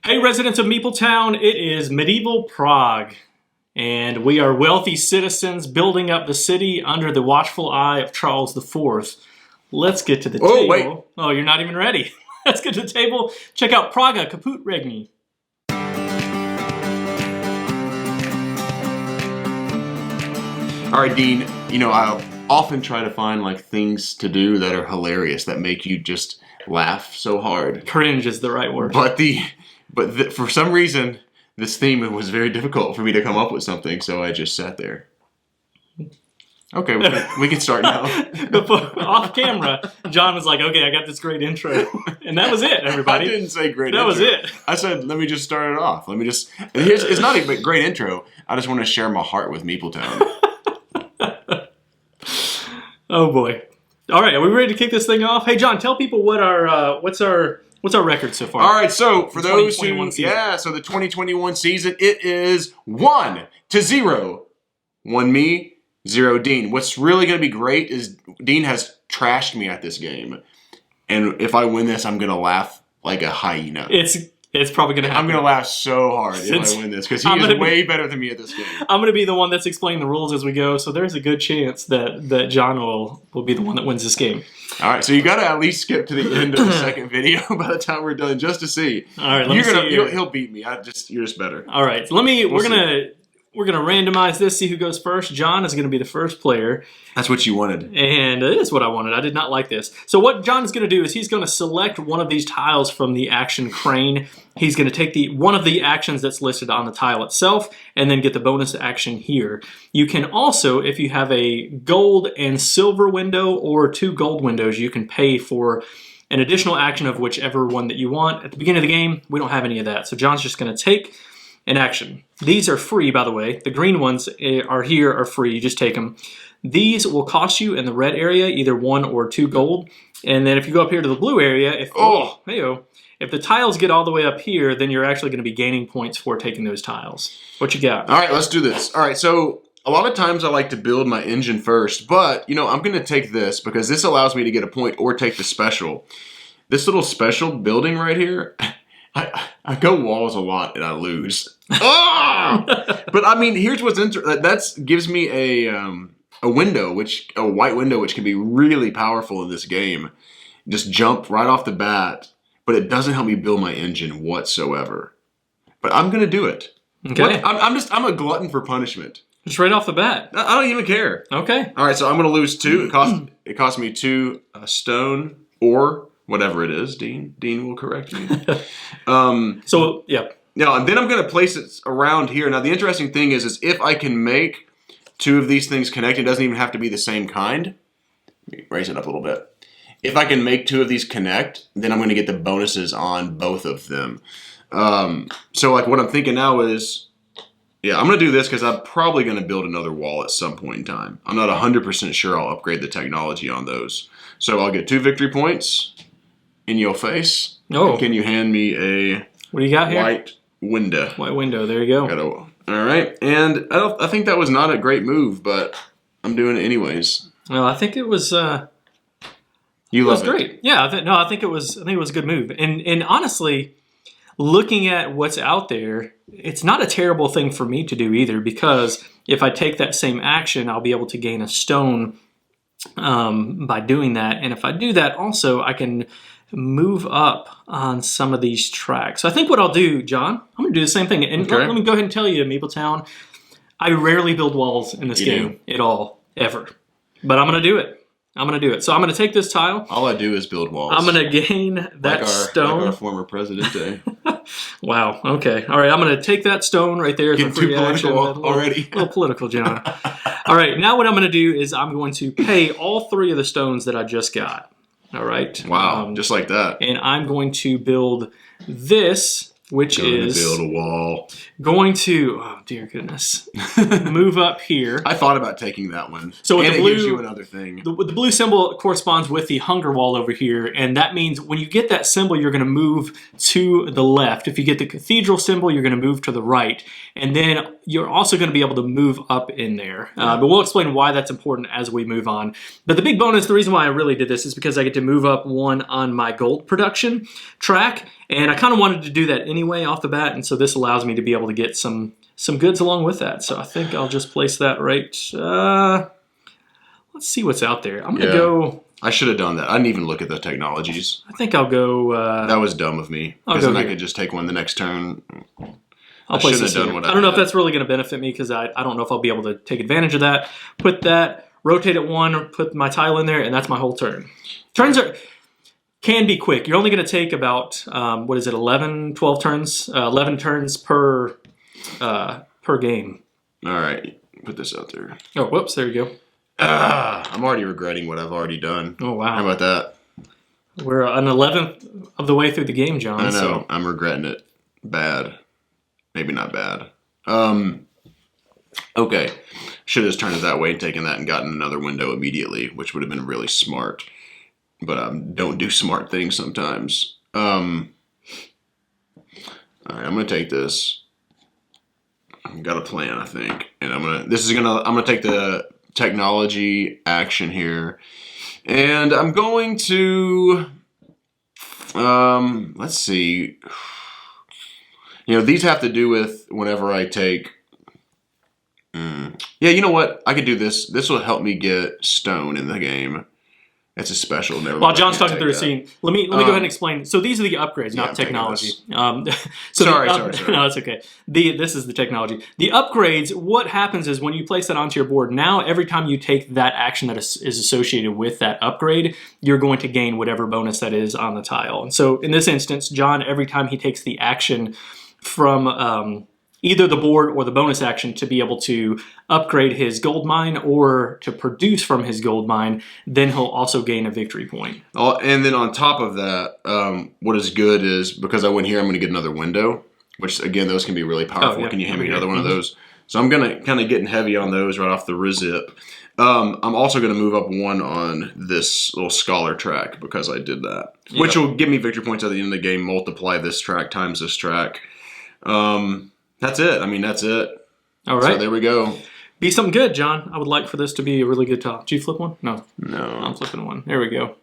Hey, residents of Meepletown, it is medieval Prague, and we are wealthy citizens building up the city under the watchful eye of Charles IV. Let's get to the table. Wait. Oh, you're not even ready. Let's get to the table. Check out Praga, Caput, Regni. All right, Dean, I often try to find things to do that are hilarious, that make you just laugh so hard. Cringe is the right word. But for some reason, this theme was very difficult for me to come up with something, so I just sat there. Okay, we can start now. Off camera, John was like, okay, I got this great intro. And that was it, everybody. I didn't say great intro. That was it. I said, let me just start it off. It's not a great intro. I just want to share my heart with Meepletown. Oh, boy. All right, are we ready to kick this thing off? Hey, John, tell people what what's our record so far? All right, so for those who, season. so the 2021 season, it is 1-0. 1 me, 0 Dean. What's really going to be great is Dean has trashed me at this game, and if I win this, I'm going to laugh like a hyena. It's probably going to happen. I'm going to laugh so hard if I win this, because he is way better than me at this game. I'm going to be the one that's explaining the rules as we go, so there's a good chance that John will be the one that wins this game. All right, so you got to at least skip to the end of the second video by the time we're done, just to see. All right, let me see. He'll beat me. You're just better. All right, so we're gonna randomize this, see who goes first. John is gonna be the first player. That's what you wanted. And it is what I wanted. I did not like this. So what John is gonna do is he's gonna select one of these tiles from the action crane. He's gonna take one of the actions that's listed on the tile itself and then get the bonus action here. You can also, if you have a gold and silver window or 2 gold windows, you can pay for an additional action of whichever one that you want. At the beginning of the game, we don't have any of that. So John's just gonna take an action. These are free, by the way. The green ones are free. You just take them. These will cost you in the red area either 1 or 2 gold. And then if you go up here to the blue area, if the tiles get all the way up here, then you're actually going to be gaining points for taking those tiles. What you got? All right, let's do this. All right, so a lot of times I like to build my engine first, but I'm going to take this because this allows me to get a point or take the special. This little special building right here, I go walls a lot and I lose. But I mean, here's what's interesting. That gives me a window, a white window, which can be really powerful in this game. Just jump right off the bat, but it doesn't help me build my engine whatsoever. But I'm gonna do it. Okay. I'm a glutton for punishment. Just right off the bat. I don't even care. Okay. All right, so I'm gonna lose 2. It cost me 2 stone or whatever it is. Dean will correct me. Yeah. Now, and then I'm going to place it around here. Now, the interesting thing is if I can make 2 of these things connect, it doesn't even have to be the same kind. Let me raise it up a little bit. If I can make 2 of these connect, then I'm going to get the bonuses on both of them. So, what I'm thinking now is, I'm going to do this because I'm probably going to build another wall at some point in time. I'm not 100% sure I'll upgrade the technology on those. So, I'll get 2 victory points in your face. Oh. Can you hand me a what do you got here? White window. White window. There you go. All right, and I think that was not a great move, but I'm doing it anyways. Well, I think it was. You love it. Great. Yeah. I think it was a good move. And honestly, looking at what's out there, it's not a terrible thing for me to do either, because if I take that same action, I'll be able to gain a stone by doing that. And if I do that, also I can move up on some of these tracks. So I think what I'll do, John, I'm going to do the same thing. And let me go ahead and tell you, Meepletown, I rarely build walls in this game at all, ever. But I'm going to do it. So I'm going to take this tile. All I do is build walls. I'm going to gain that stone. Like our former president. Wow. Okay. All right. I'm going to take that stone right there. Getting too political already. A little political, John. All right. Now what I'm going to do is I'm going to pay all 3 of the stones that I just got. All right. Wow. Just like that. And I'm going to build this, which is build a wall. Going to, oh dear goodness, move up here. I thought about taking that one. So and the blue, it gives you another thing. The blue symbol corresponds with the hunger wall over here, and that means when you get that symbol, you're going to move to the left. If you get the cathedral symbol, you're going to move to the right, and then you're also going to be able to move up in there. But we'll explain why that's important as we move on. But the big bonus, the reason why I really did this is because I get to move up 1 on my gold production track, And I kind of wanted to do that anyway off the bat, and so this allows me to be able to get some goods along with that. So I think I'll just place that right. Let's see what's out there. I'm going to go... I should have done that. I didn't even look at the technologies. I think I'll go... that was dumb of me. Because then I could just take one the next turn. I'll place this here. I don't know if that's really going to benefit me because I don't know if I'll be able to take advantage of that. Put that, rotate it one, put my tile in there, and that's my whole turn. Turns can be quick. You're only going to take about, 11, 12 turns? 11 turns per game. All right. Put this out there. Oh, whoops. There you go. I'm already regretting what I've already done. Oh, wow. How about that? We're an 11th of the way through the game, John. I know. So. I'm regretting it. Bad. Maybe not bad. Okay. Should have just turned it that way and taken that and gotten another window immediately, which would have been really smart. But don't do smart things sometimes. All right, I'm gonna take this. I've got a plan, I think, and I'm gonna take the technology action here, and I'm going to let's see. These have to do with whenever I take. Yeah, you know what? I could do this. This will help me get stone in the game. It's a special. While John's talking through the scene, let me go ahead and explain. So these are the upgrades, not technology. Sorry. No, it's okay. This is the technology. The upgrades, what happens is when you place that onto your board, now every time you take that action that is associated with that upgrade, you're going to gain whatever bonus that is on the tile. And so in this instance, John, every time he takes the action from either the board or the bonus action to be able to upgrade his gold mine or to produce from his gold mine, then he'll also gain a victory point. Oh, and then on top of that, what is good is because I went here, I'm going to get another window, which again, those can be really powerful. Can you hand me another one of those? So I'm going to kind of getting heavy on those right off the rezip. I'm also going to move up one on this little scholar track because I did that, which will give me victory points at the end of the game, multiply this track times this track. That's it. That's it. All right. So there we go. Be something good, John. I would like for this to be a really good top. Did you flip one? No. I'm flipping one. There we go.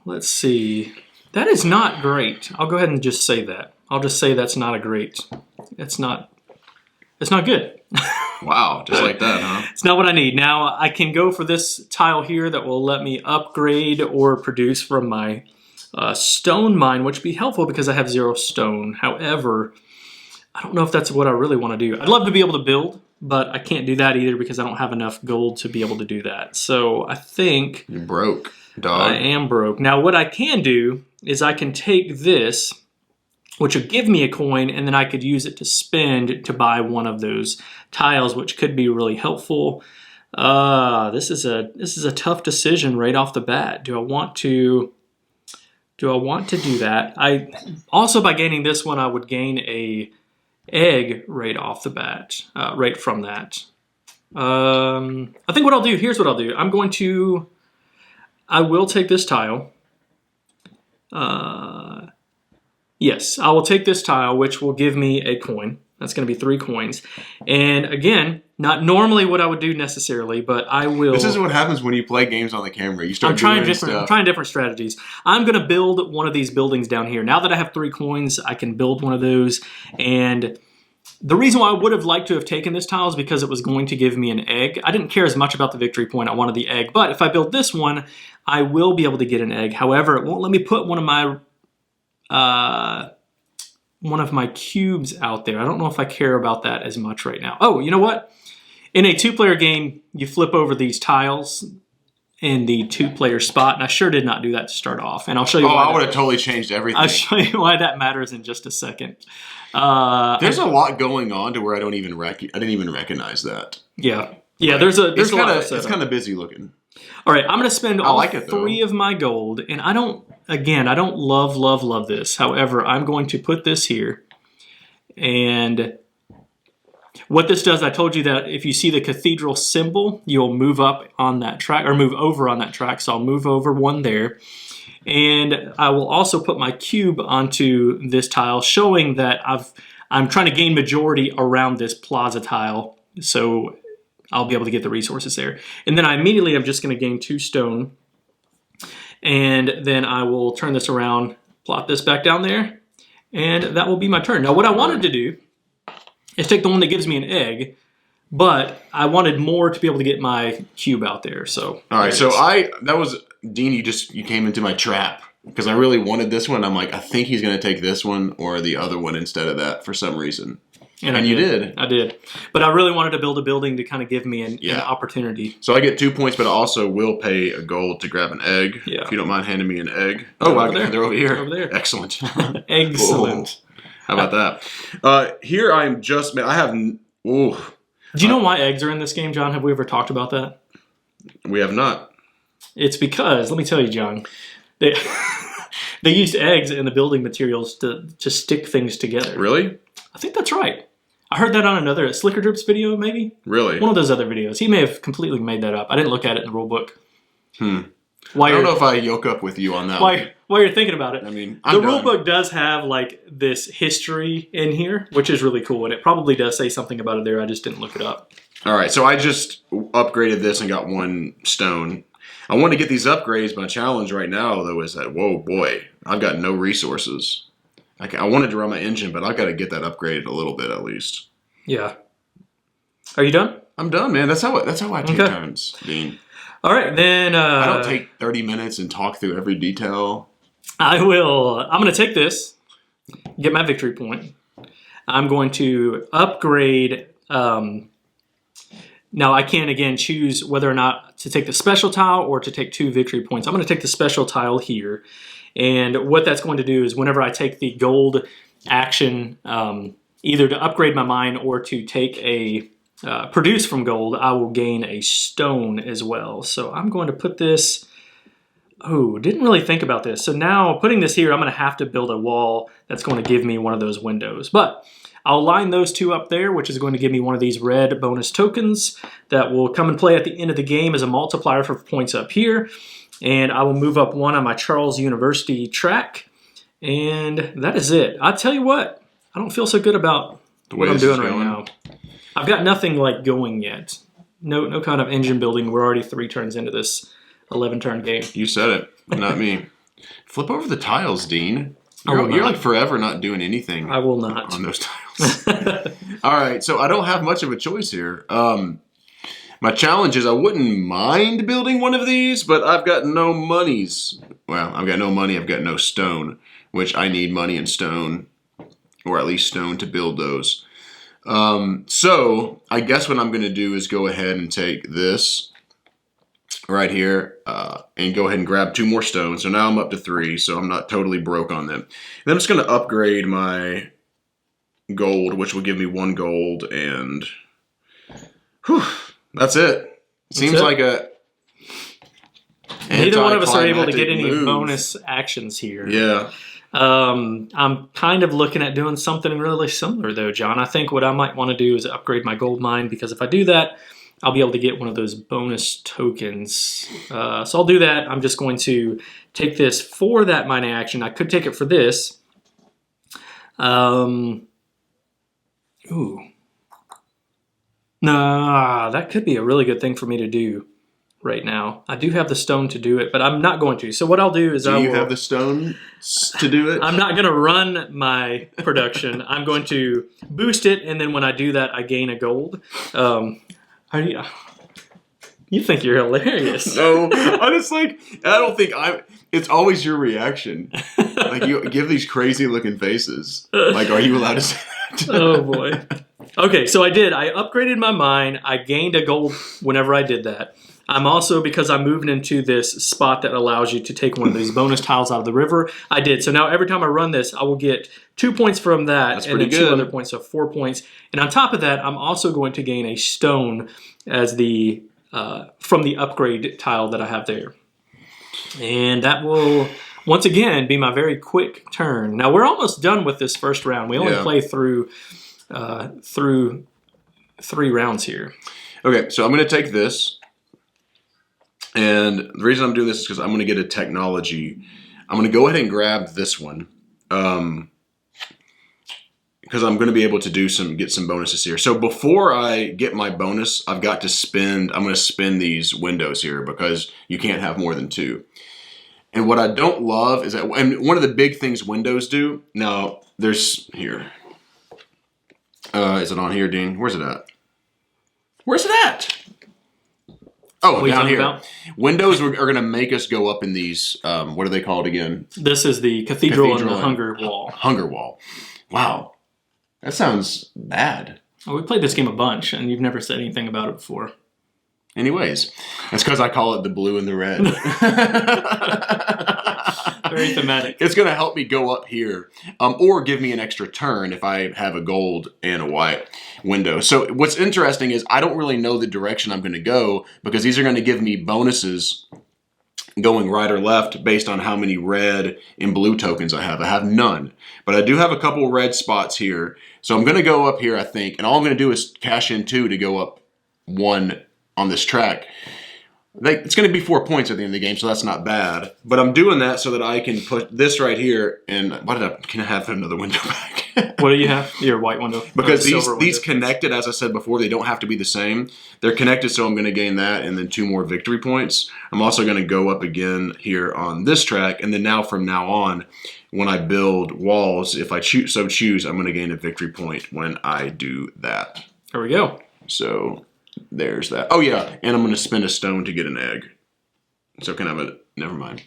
Let's see. That is not great. I'll go ahead and just say that. I'll just say that's not a great. It's not good. Wow. Just like that, huh? It's not what I need. Now, I can go for this tile here that will let me upgrade or produce from my stone mine, which would be helpful because I have 0 stone. However, I don't know if that's what I really want to do. I'd love to be able to build, but I can't do that either because I don't have enough gold to be able to do that. So I think... You're broke, dog. I am broke. Now, what I can do is I can take this, which would give me a coin, and then I could use it to spend to buy one of those tiles, which could be really helpful. This is a tough decision right off the bat. Do I want to do that? Also, by gaining this one, I would gain a egg right off the bat, right from that. I think what I'll do, here's what I'll do. I will take this tile. Yes, I will take this tile, which will give me a coin. That's going to be 3 coins. And again, not normally what I would do necessarily, but I will... This is what happens when you play games on the camera. You start doing stuff. I'm trying different strategies. I'm going to build one of these buildings down here. Now that I have 3 coins, I can build one of those. And the reason why I would have liked to have taken this tile is because it was going to give me an egg. I didn't care as much about the victory point. I wanted the egg. But if I build this one, I will be able to get an egg. However, it won't let me put one of my cubes out there. I don't know if I care about that as much right now. Oh, you know what? In a 2-player game, you flip over these tiles in the 2-player spot, and I sure did not do that to start off. And I'll show you why. I would have totally changed everything. I'll show you why that matters in just a second. There's a lot going on to where I didn't even recognize that. Yeah. Yeah, there's a lot. It's kind of busy looking. All right, I'm going to spend all 3 of my gold, and I don't love this. However, I'm going to put this here, and what this does, I told you that if you see the cathedral symbol, you'll move up on that track, or move over on that track, so I'll move over one there, and I will also put my cube onto this tile, showing that I'm trying to gain majority around this plaza tile, so I'll be able to get the resources there. And then I'm just going to gain 2 stone. And then I will turn this around, plop this back down there, and that will be my turn. Now, what I wanted to do is take the one that gives me an egg, but I wanted more to be able to get my cube out there. So all right, so that was Dean. You came into my trap because I really wanted this one. I'm like, I think he's going to take this one or the other one instead of that for some reason. And you did. I did. But I really wanted to build a building to kind of give me an opportunity. So I get 2 points, but I also will pay a gold to grab an egg. Yeah. If you don't mind handing me an egg. Oh, they're over here. Over there. Excellent. Excellent. How about that? Here I'm just, man, I have, do you know why eggs are in this game, John? Have we ever talked about that? We have not. It's because, let me tell you, John, they used eggs in the building materials to stick things together. Really? I think that's right. I heard that on another Slicker Drips video, maybe? Really? One of those other videos. He may have completely made that up. I didn't look at it in the rule book. I don't know if I yoke up with you on that one. While you're thinking about it, I mean, the rule book does have like this history in here, which is really cool, and it probably does say something about it there. I just didn't look it up. All right, so I just upgraded this and got 1 stone. I want to get these upgrades. My challenge right now, though, is that, whoa, boy, I've got no resources. I wanted to run my engine, but I've got to get that upgraded a little bit at least. Yeah. Are you done? I'm done, man. That's how I take turns, Dean. All right, then. I don't take 30 minutes and talk through every detail. I'm going to take this, get my victory point. I'm going to upgrade. Now, I can, again, choose whether or not to take the special tile or to take 2 victory points. I'm going to take the special tile here. And what that's going to do is whenever I take the gold action, either to upgrade my mine or to take a produce from gold, I will gain a stone as well. So I'm going to put this... Oh, didn't really think about this. So now putting this here, I'm going to have to build a wall that's going to give me one of those windows. But I'll line those 2 up there, which is going to give me one of these red bonus tokens that will come and play at the end of the game as a multiplier for points up here. And I will move up 1 on my Charles University track. And that is it. I'll tell you what, I don't feel so good about what I'm doing right now. I've got nothing like going yet. No kind of engine building. We're already 3 turns into this 11-turn game. You said it, not me. Flip over the tiles, Dean. You're like forever not doing anything. I will not. On those tiles. All right, so I don't have much of a choice here. My challenge is I wouldn't mind building one of these, but I've got no monies. Well, I've got no money, I've got no stone, which I need money and stone, or at least stone to build those. So I guess what I'm going to do is go ahead and take this right here and go ahead and grab 2 more stones. So now I'm up to 3, so I'm not totally broke on them. And I'm just going to upgrade my gold, which will give me 1 gold, and that's it. Seems like a neither one of us are able to get any bonus actions here. Yeah. I'm kind of looking at doing something really similar though, John. I think what I might want to do is upgrade my gold mine, because if I do that, I'll be able to get one of those bonus tokens. So I'll do that. I'm just going to take this for that mining action. I could take it for this. Ooh. Nah, that could be a really good thing for me to do right now. I do have the stone to do it, but I'm not going to. So what I'll do is Do you have the stone to do it? I'm not going to run my production. I'm going to boost it, and then when I do that, I gain a gold. You think you're hilarious. No, I just like, I don't think it's always your reaction. Like you give these crazy looking faces. Like, are you allowed to say that? Oh boy. Okay, so I did. I upgraded my mine. I gained a gold whenever I did that. I'm also, because I'm moving into this spot that allows you to take one of these bonus tiles out of the river, I did. So now every time I run this, I will get 2 points from that. That's and then pretty 2 good. other points, so 4 points. And on top of that, I'm also going to gain a stone as the from the upgrade tile that I have there. And that will, once again, be my very quick turn. Now, we're almost done with this first round. We only play through 3 rounds here. Okay, so I'm going to take this. And the reason I'm doing this is because I'm going to get a technology. I'm going to go ahead and grab this one. Because I'm going to be able to get some bonuses here. So before I get my bonus, I'm going to spin these windows here, because you can't have more than 2. And what I don't love is that, and one of the big things windows do, now there's here. Is it on here, Dean? Where's it at? Where's it at? Oh, down here. About? Windows are going to make us go up in these, what are they called again? This is the Cathedral and the Hunger Wall. Hunger Wall. Wow. That sounds bad. Well, we played this game a bunch, and you've never said anything about it before. Anyways, that's because I call it the blue and the red. Very thematic. It's going to help me go up here, or give me an extra turn if I have a gold and a white window. So what's interesting is I don't really know the direction I'm going to go because these are going to give me bonuses going right or left based on how many red and blue tokens I have. I have none, but I do have a couple red spots here. So I'm going to go up here, I think, and all I'm going to do is cash in 2 to go up 1 on this track. It's going to be 4 points at the end of the game, so that's not bad. But I'm doing that so that I can put this right here. And can I have another window back? What do you have? Your white window? Because these connected, as I said before, they don't have to be the same. They're connected, so I'm going to gain that and then 2 more victory points. I'm also going to go up again here on this track. And then from now on, when I build walls, if I choose, I'm going to gain a victory point when I do that. There we go. So there's that. Oh, yeah. And I'm going to spend a stone to get an egg. So can I have a... Never mind.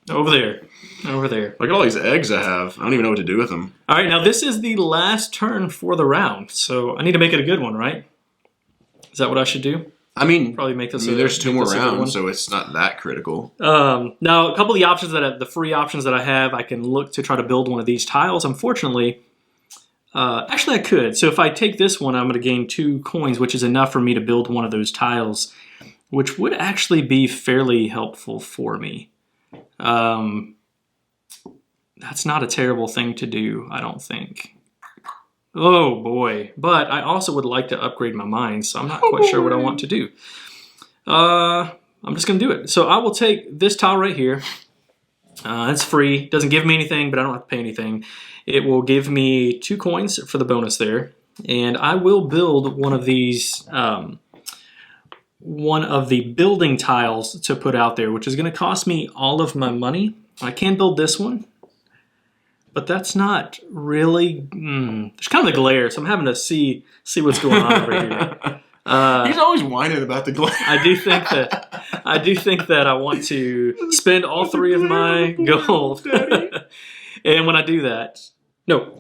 Over there. Over there. Look at all these eggs I have. I don't even know what to do with them. All right. Now, this is the last turn for the round. So I need to make it a good one, right? Is that what I should do? I mean, probably make this. There's 2 more rounds, so it's not that critical. Now, a couple of the options the free options that I have, I can look to try to build one of these tiles. Unfortunately, actually I could. So if I take this one, I'm going to gain 2 coins, which is enough for me to build one of those tiles, which would actually be fairly helpful for me. That's not a terrible thing to do, I don't think. Oh boy, but I also would like to upgrade my mines, so I'm not quite sure what I want to do. I'm just going to do it. So I will take this tile right here. It's free. Doesn't give me anything, but I don't have to pay anything. It will give me 2 coins for the bonus there. And I will build one of these, one of the building tiles to put out there, which is going to cost me all of my money. I can build this one. But that's not really. There's kind of the glare, so I'm having to see what's going on over here. He's always whining about the glare. I do think that I want to spend all 3 of my gold, and when I do that, I'm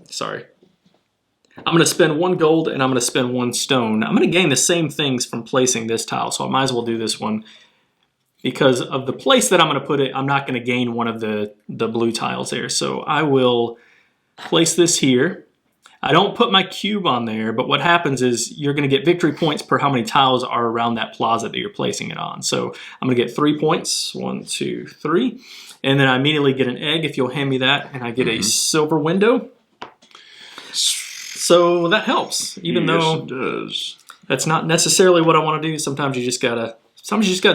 going to spend 1 gold and I'm going to spend 1 stone. I'm going to gain the same things from placing this tile, so I might as well do this one. Because of the place that I'm going to put it, I'm not going to gain one of the blue tiles there. So I will place this here. I don't put my cube on there, but what happens is you're going to get victory points per how many tiles are around that plaza that you're placing it on. So I'm going to get 3 points. 1, 2, 3. And then I immediately get an egg if you'll hand me that, and I get a silver window. So that helps, even though it does. That's not necessarily what I want to do. Sometimes you just got to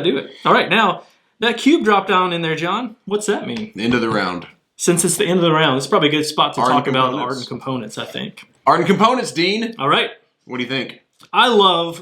do it. All right, now, that cube drop down in there, John. What's that mean? The end of the round. Since it's the end of the round, it's probably a good spot to talk about the art and components, I think. Art and components, Dean. All right. What do you think? I love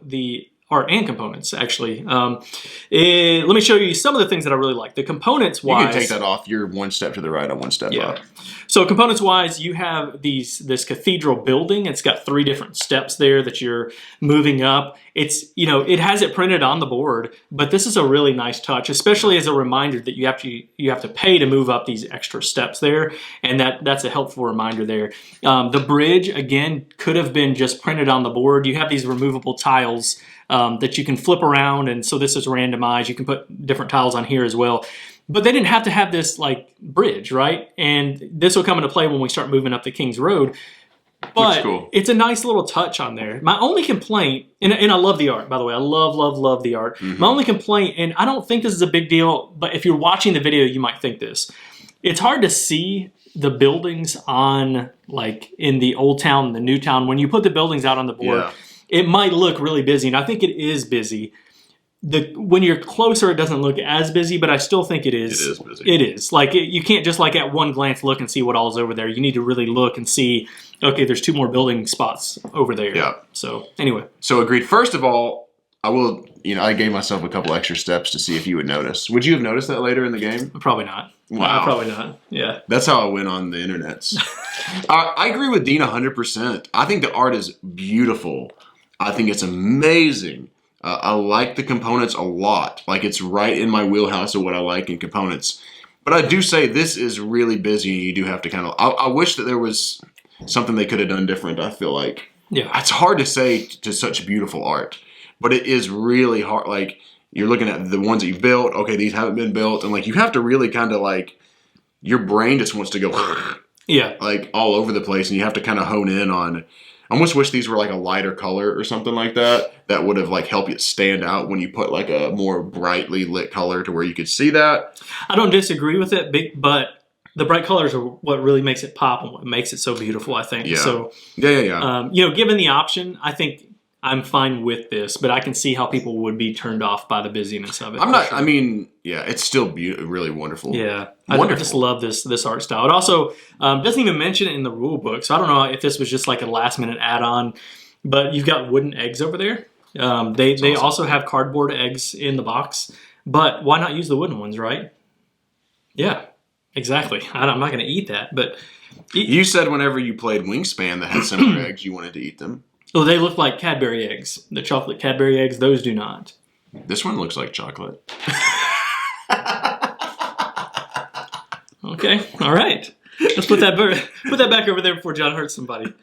the art and components, actually. Let me show you some of the things that I really like. The components-wise... You can take that off. You're 1 step to the right, I'm 1 step up. So components-wise, you have this cathedral building. It's got 3 different steps there that you're moving up. It's, it has it printed on the board, but this is a really nice touch, especially as a reminder that you have to pay to move up these extra steps there, and that's a helpful reminder there. The bridge, again, could have been just printed on the board. You have these removable tiles that you can flip around, and so this is randomized. You can put different tiles on here as well. But they didn't have to have this bridge, right? And this will come into play when we start moving up the King's Road. But cool. It's a nice little touch on there. My only complaint, and I love the art, by the way. I love the art. My only complaint, and I don't think this is a big deal, but if you're watching the video, you might think this. It's hard to see the buildings on, in the old town, the new town. When you put the buildings out on the board, it might look really busy, and I think it is busy. When you're closer, it doesn't look as busy, but I still think it is. It is busy. It is. You can't just at one glance look and see what all is over there. You need to really look and see, okay, there's 2 more building spots over there. Yeah. So, anyway. So, agreed. First of all, I will, I gave myself a couple extra steps to see if you would notice. Would you have noticed that later in the game? Probably not. Wow. Probably not. Yeah. That's how I went on the internets. I agree with Dean 100%. I think the art is beautiful. I think it's amazing. I like the components a lot. Like, it's right in my wheelhouse of what I like in components. But I do say this is really busy, and you do have to kind of... I wish that there was something they could have done different, I feel like. Yeah. It's hard to say to such beautiful art. But it is really hard. Like, you're looking at the ones that you built. Okay, these haven't been built. And, like, you have to really kind of, like... Your brain just wants to go... Yeah. Like, all over the place. And you have to kind of hone in on... I almost wish these were like a lighter color or something like that. That would have like helped it stand out when you put like a more brightly lit color to where you could see that. I don't disagree with it, but the bright colors are what really makes it pop and what makes it so beautiful, I think. Yeah. So, yeah. Given the option, I think I'm fine with this, but I can see how people would be turned off by the busyness of it. I'm not, sure. I mean, yeah, it's still really wonderful. Yeah. I just love this art style. It also doesn't even mention it in the rule book, so I don't know if this was just like a last minute add-on, but you've got wooden eggs over there. They awesome. Also have cardboard eggs in the box, but why not use the wooden ones, right? Yeah, exactly. I'm not going to eat that, but... You said whenever you played Wingspan that had similar eggs, you wanted to eat them. Oh, they look like Cadbury eggs. The chocolate Cadbury eggs, those do not. This one looks like chocolate. Okay, all right. Let's put that back over there before John hurts somebody.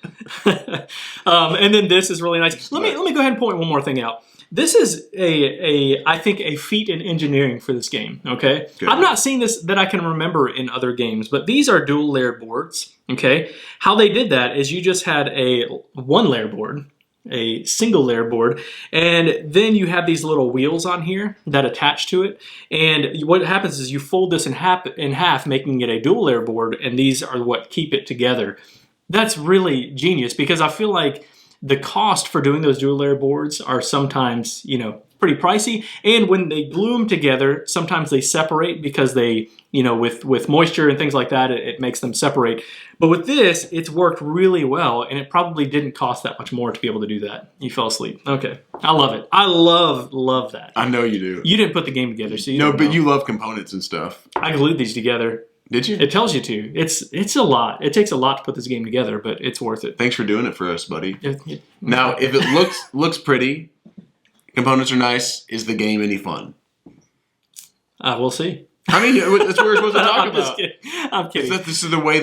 And then this is really nice. Let me go ahead and point one more thing out. This is I think a feat in engineering for this game. Okay, good. I've not seen this that I can remember in other games, but these are dual layer boards. Okay, how they did that is you just had a one layer board, a single layer board, and then you have these little wheels on here that attach to it. And what happens is you fold this in half, making it a dual layer board, and these are what keep it together. That's really genius because I feel like the cost for doing those dual layer boards are sometimes, pretty pricey. And when they glue them together, sometimes they separate because they, with moisture and things like that, it makes them separate. But with this, it's worked really well, and it probably didn't cost that much more to be able to do that. You fell asleep. Okay. I love it. I love that. I know you do. You didn't put the game together, so you No, don't but know. you love components and stuff. I glued these together. Did you? It tells you to. It's a lot. It takes a lot to put this game together, but it's worth it. Thanks for doing it for us, buddy. Now, if it looks pretty, components are nice, is the game any fun? We'll see. I mean, that's what we're supposed to talk about. I'm kidding. This is the way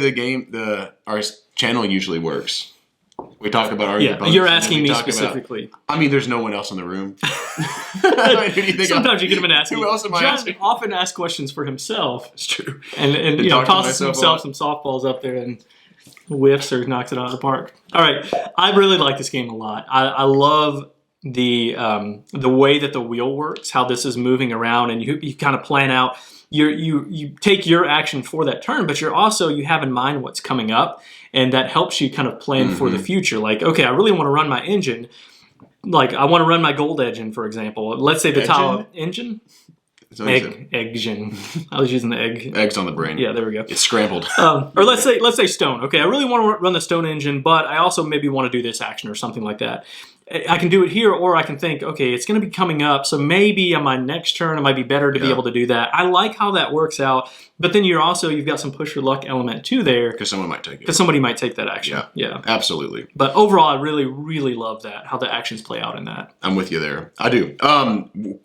our channel usually works. We talk about our components. You're asking me specifically. There's no one else in the room. Sometimes you get him and ask who else am I asking? John often asks questions for himself. It's true. And tosses himself some softballs up there and whiffs or knocks it out of the park. All right. I really like this game a lot. I love the way that the wheel works, how this is moving around, and you kind of plan out. You take your action for that turn, but you have in mind what's coming up, and that helps you kind of plan for the future. Like, okay, I really want to run my engine. Like, I want to run my gold engine, for example. Let's say the tile engine. Egg-gen. I was using the egg. Eggs on the brain. Yeah, there we go. It's scrambled. Or let's say stone. Okay, I really want to run the stone engine, but I also maybe want to do this action or something like that. I can do it here, or I can think, okay, it's going to be coming up, so maybe on my next turn it might be better to be able to do that. I like how that works out, but then you've got some push your luck element too there. Because someone might take it. Because somebody might take that action. Yeah. Absolutely. But overall, I really, really love that, how the actions play out in that. I'm with you there. I do.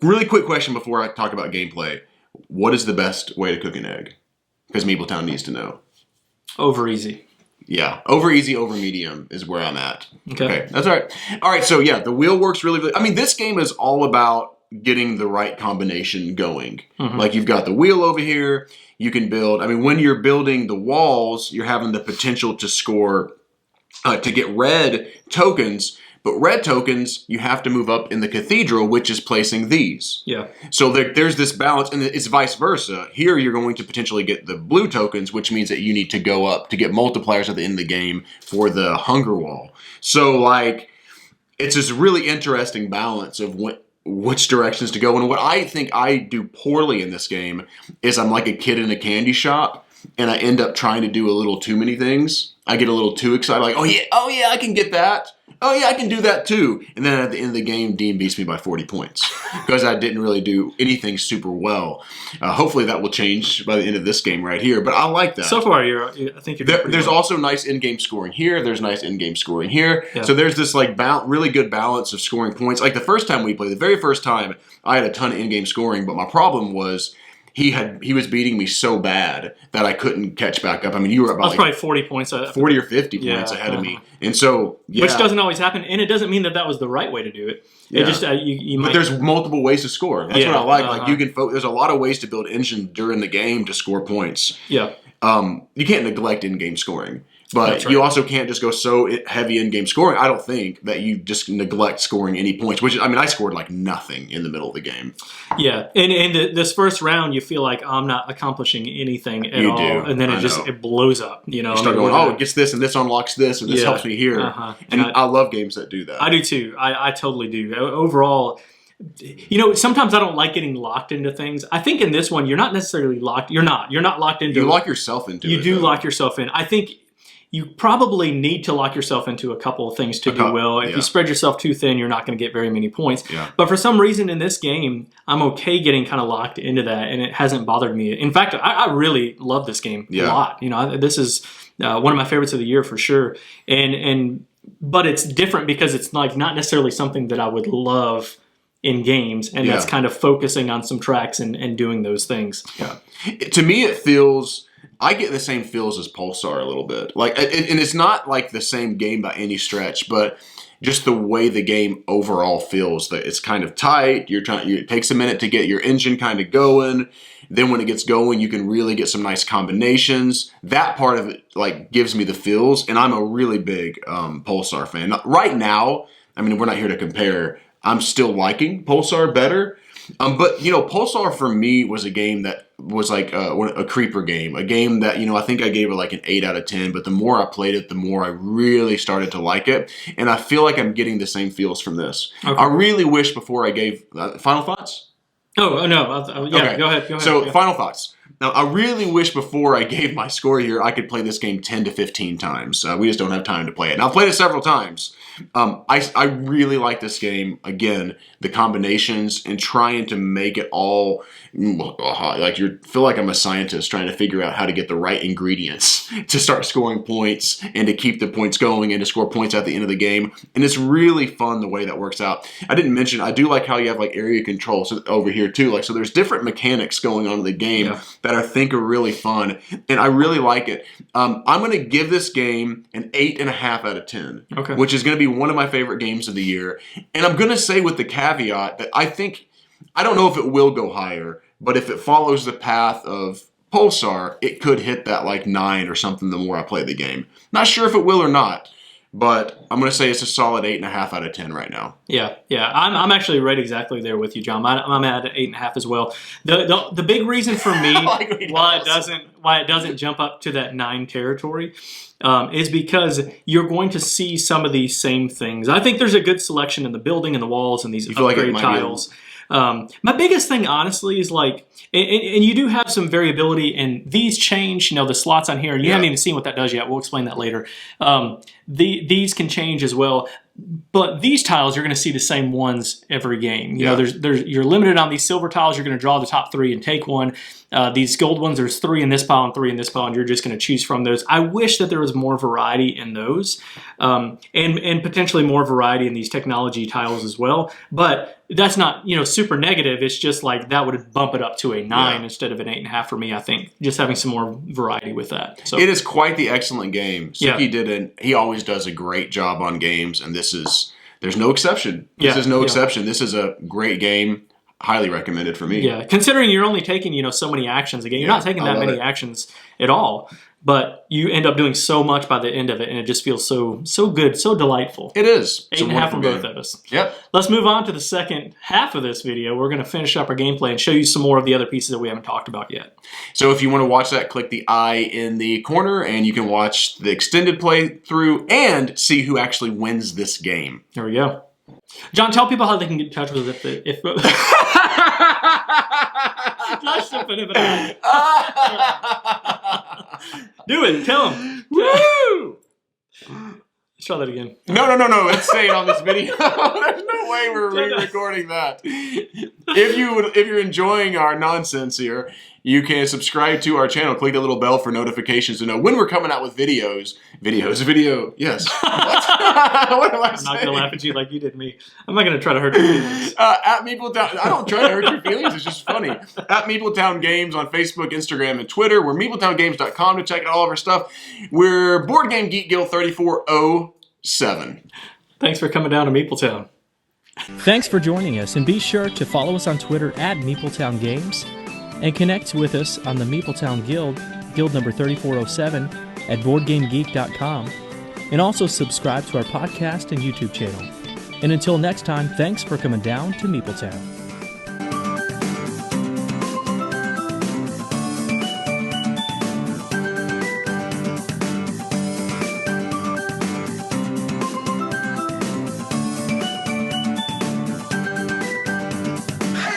Really quick question before I talk about gameplay. What is the best way to cook an egg? Because Meepletown needs to know. Over easy. Yeah, over easy, over medium is where I'm at. Okay, that's all right. All right, so yeah, the wheel works really, really... I mean, this game is all about getting the right combination going. Like, you've got the wheel over here. You can build... I mean, when you're building the walls, you're having the potential to score... to get red tokens... But red tokens, you have to move up in the cathedral, which is placing these. Yeah. So there's this balance, and it's vice versa. Here, you're going to potentially get the blue tokens, which means that you need to go up to get multipliers at the end of the game for the hunger wall. So, like, it's this really interesting balance of which directions to go. And what I think I do poorly in this game is I'm like a kid in a candy shop, and I end up trying to do a little too many things. I get a little too excited, like, oh yeah, I can get that. oh yeah, I can do that too. And then at the end of the game, Dean beats me by 40 points because I didn't really do anything super well. Hopefully that will change by the end of this game right here, but I like that. So far, I think you're doing pretty There's well. also nice in-game scoring here. There's nice in-game scoring here. Yeah. So there's this like really good balance of scoring points. Like the first time we played, the very first time, I had a ton of in-game scoring, but my problem was he was beating me so bad that I couldn't catch back up. I mean, you were about probably 40 points. 40 or 50 points ahead of me. And so, yeah. Which doesn't always happen, and it doesn't mean that was the right way to do it. Yeah. It just you might. But there's multiple ways to score. That's what I like. Like you can there's a lot of ways to build engine during the game to score points. Yeah. You can't neglect in-game scoring. But right. You also can't just go so heavy in-game scoring, I don't think, that you just neglect scoring any points. Which, I mean, I scored like nothing in the middle of the game. Yeah, and this first round, you feel like I'm not accomplishing anything at all. And then it blows up. You know, you start going, oh, it gets this, and this unlocks this, and this helps me here. And I love games that do that. I do too. I totally do. Overall, you know, sometimes I don't like getting locked into things. I think in this one, you're not necessarily locked. You're not locked into. You lock yourself into it. You do lock yourself in. I think you probably need to lock yourself into a couple of things to do well. If you spread yourself too thin, you're not going to get very many points. Yeah. But for some reason in this game, I'm okay getting kind of locked into that, and it hasn't bothered me. In fact, I really love this game a lot. You know, this is one of my favorites of the year for sure. But it's different because it's like not necessarily something that I would love in games, and that's kind of focusing on some tracks and doing those things. Yeah. To me, it feels... I get the same feels as Pulsar a little bit. Like, and it's not like the same game by any stretch, but just the way the game overall feels. That it's kind of tight. It takes a minute to get your engine kind of going. Then when it gets going, you can really get some nice combinations. That part of it like gives me the feels, and I'm a really big Pulsar fan. Right now, I mean, we're not here to compare. I'm still liking Pulsar better. But, you know, Pulsar for me was a game that was like a creeper game. A game that, you know, I think I gave it like an 8 out of 10. But the more I played it, the more I really started to like it. And I feel like I'm getting the same feels from this. Okay. I really wish before I gave... final thoughts? Oh, no. Okay. Go ahead. So, final thoughts. Now, I really wish before I gave my score here, I could play this game 10 to 15 times. We just don't have time to play it. Now, I've played it several times. I really like this game. Again, the combinations and trying to make it all like you feel like I'm a scientist trying to figure out how to get the right ingredients to start scoring points and to keep the points going and to score points at the end of the game. And it's really fun the way that works out. I didn't mention, I do like how you have like area control over here too. Like, so there's different mechanics going on in the game that I think are really fun. And I really like it. I'm going to give this game an 8.5 out of 10, which is going to be one of my favorite games of the year. And I'm going to say with the caveat that I don't know if it will go higher, but if it follows the path of Pulsar, it could hit that like 9 or something the more I play the game. Not sure if it will or not, but I'm going to say it's a solid 8.5 out of 10 right now. Yeah. I'm actually right exactly there with you, John. I'm at 8.5 as well. The big reason for me why it doesn't jump up to that 9 territory is because you're going to see some of these same things. I think there's a good selection in the building and the walls and these upgrade tiles. My biggest thing, honestly, is like, and you do have some variability, and these change, you know, the slots on here. You haven't even seen what that does yet. We'll explain that later. These can change as well. But these tiles, you're going to see the same ones every game. You know, you're limited on these silver tiles. You're going to draw the top 3 and take one. These gold ones, there's 3 in this pile and 3 in this pile, and you're just going to choose from those. I wish that there was more variety in those, and potentially more variety in these technology tiles as well. But that's not, you know, super negative. It's just like that would bump it up to a 9 instead of an 8.5 for me. I think just having some more variety with that. So it is quite the excellent game. Suki he always does a great job on games, and there's no exception. This is no exception. This is a great game. Highly recommended for me. Yeah, considering you're only taking, you know, so many actions again. You're not taking that many actions at all, but you end up doing so much by the end of it, and it just feels so good, so delightful. It is. 8.5 from both of us. Yep. Let's move on to the second half of this video. We're going to finish up our gameplay and show you some more of the other pieces that we haven't talked about yet. So if you want to watch that, click the I in the corner, and you can watch the extended playthrough and see who actually wins this game. There we go. John, tell people how they can get in touch with us if Do it. Tell them. Woo! try that again. No. Let's say it on this video. There's no way we're re-recording that. If you're enjoying our nonsense here, you can subscribe to our channel. Click the little bell for notifications to know when we're coming out with videos. Yes. What am I saying? I'm not going to laugh at you like you did me. I'm not going to try to hurt your feelings. At Meepletown, I don't try to hurt your feelings. It's just funny. At Meepletown Games on Facebook, Instagram, and Twitter. We're MeepletownGames.com to check out all of our stuff. We're Board Game Geek Guild 3407. Thanks for coming down to Meepletown. Thanks for joining us, and be sure to follow us on Twitter at Meepletown Games, and connect with us on the Meepletown Guild, Guild number 3407, at BoardGameGeek.com, and also subscribe to our podcast and YouTube channel. And until next time, thanks for coming down to Meepletown.